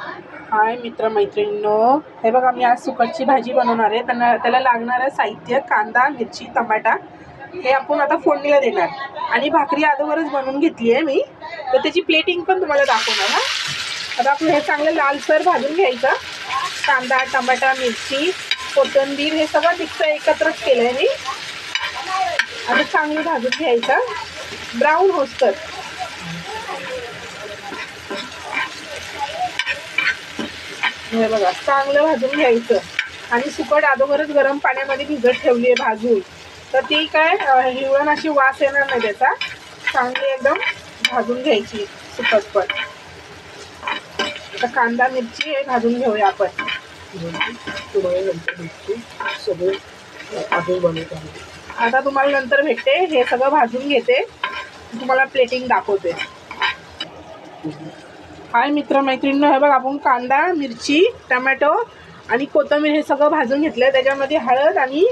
हाय मित्रमैत्रिणींनो, हे बघा मी आज सुकटची भाजी बनवणार आहे. त्याला लागणारं साहित्य कांदा, मिरची, टमाटा हे आपण आता फोडणीला देणार. आणि भाकरी अगोदरच बनवून घेतली आहे मी, तर त्याची प्लेटिंग पण तुम्हाला दाखवणार. आता आपण हे चांगलं लालसर भाजून घ्यायचं. कांदा, टमाटा, मिरची, कोथिंबीर हे सगळं मिक्स एकत्रच केलं आहे मी. आता चांगलं भाजून घ्यायचं ब्राऊन होस्तर. हे बघा चांगलं भाजून घ्यायचं. आणि सुकट अगोदरच गरम पाण्यामध्ये भिजत ठेवली आहे भाजून, तर ती काय हिवळण अशी वास येणार नाही त्याचा. चांगली एकदम भाजून घ्यायची सुकट पण. आता कांदा मिरची हे भाजून घेऊया आपण. आता तुम्हाला नंतर भेटते, हे सगळं भाजून घेते, तुम्हाला प्लेटिंग दाखवते. हाय मित्रमैत्रिणींनो, हे बघा आपण कांदा, मिरची, टमॅटो आणि कोथिंबीर हे सगळं भाजून घेतलं. त्याच्यामध्ये हळद आणि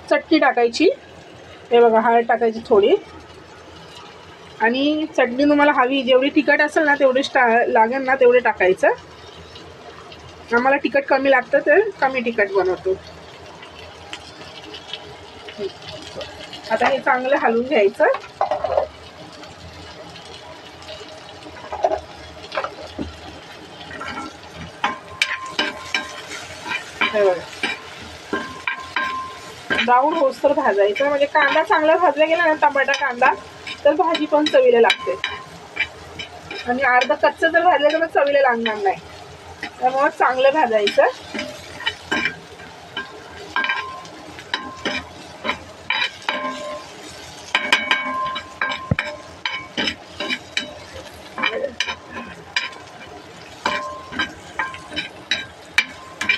चटणी टाकायची. हे बघा हळद टाकायची थोडी, आणि चटणी तुम्हाला हवी जेवढी तिखट असेल ना तेवढी लागेल ना तेवढे टाकायचं. आम्हाला तिखट कमी लागतं तर कमी तिखट बनवतो. आता हे चांगलं हलवून घ्यायचं. ब्राऊन होस्तर भाजायचं, म्हणजे कांदा चांगला भाजला गेला ना, टमाटा कांदा, तर भाजी पण चवीला लागते. आणि अर्धा कच्चं जर भाजलं तर मग चवीला लागणार नाही, त्यामुळे चांगलं भाजायचं.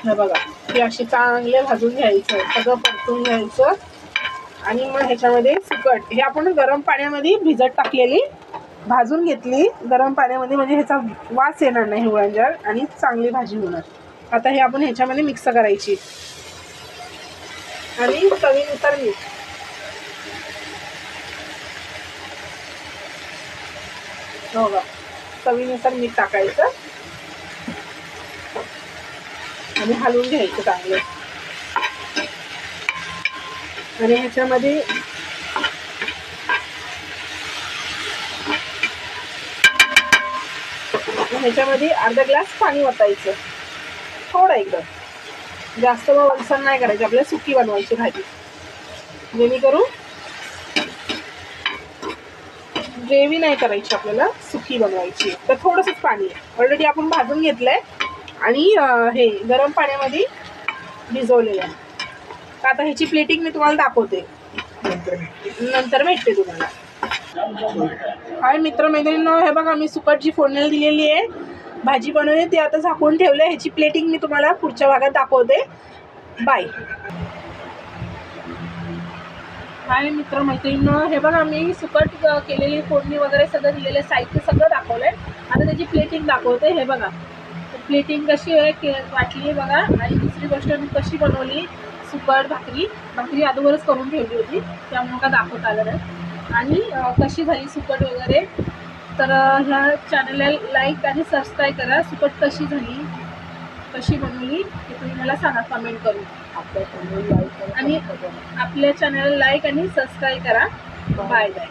हे बघा हे अशी चांगले भाजून घ्यायचं, सगळं परतून घ्यायचं. आणि मग ह्याच्यामध्ये सुकट हे आपण गरम पाण्यामध्ये भिजत टाकलेली भाजून घेतली गरम पाण्यामध्ये, म्हणजे ह्याचा वास येणार नाही हिवळंजळ आणि चांगली भाजी होणार. आता हे आपण ह्याच्यामध्ये मिक्स करायची. आणि चवीनुसार मीठ. हो का, चवीनुसार मीठ टाकायचं आणि हलवून घ्यायचं चांगलं. आणि ह्याच्यामध्ये अर्धा ग्लास पाणी ओतायचं, थोडं एकदम, जास्त ओलसर नाही करायची. आपल्याला सुकी बनवायची भाजी, जेणेकरून ग्रेव्ही नाही करायची, आपल्याला सुकी बनवायची. तर थोडंसंच पाणी ऑलरेडी आपण भाजून घेतलंय आणि हे गरम पाण्यामध्ये भिजवलेलं आहे. तर आता ह्याची प्लेटिंग मी तुम्हाला दाखवते, नंतर भेटते तुम्हाला. हाय मित्रमैत्रिणींनो, हे बघा मी सुकटची फोडणी दिलेली आहे, भाजी बनवली, ते आता झाकून ठेवलं. ह्याची प्लेटिंग मी तुम्हाला पुढच्या भागात दाखवते. बाय. हाय मित्रमैत्रिणींनो, हे बघा मी सुकट केलेली फोडणी वगैरे सगळं दिलेलं साहित्य सगळं दाखवलंय. आता त्याची प्लेटिंग दाखवते. हे बघा प्लेटिंग कशी आहे वाटली बघा. आणि दुसरी गोष्ट मी कशी बनवली सुकट भाकरी अगोदरच करून ठेवली होती, त्यामुळे का दाखवता आलं नाही. आणि कशी झाली सुकट वगैरे, तर ह्या चॅनलला लाईक आणि सबस्क्राईब करा. सुकट कशी झाली, कशी बनवली ते तुम्ही मला सांगा कमेंट करून. आणि आपल्या चॅनलला लाईक आणि सबस्क्राईब करा. Bye bye.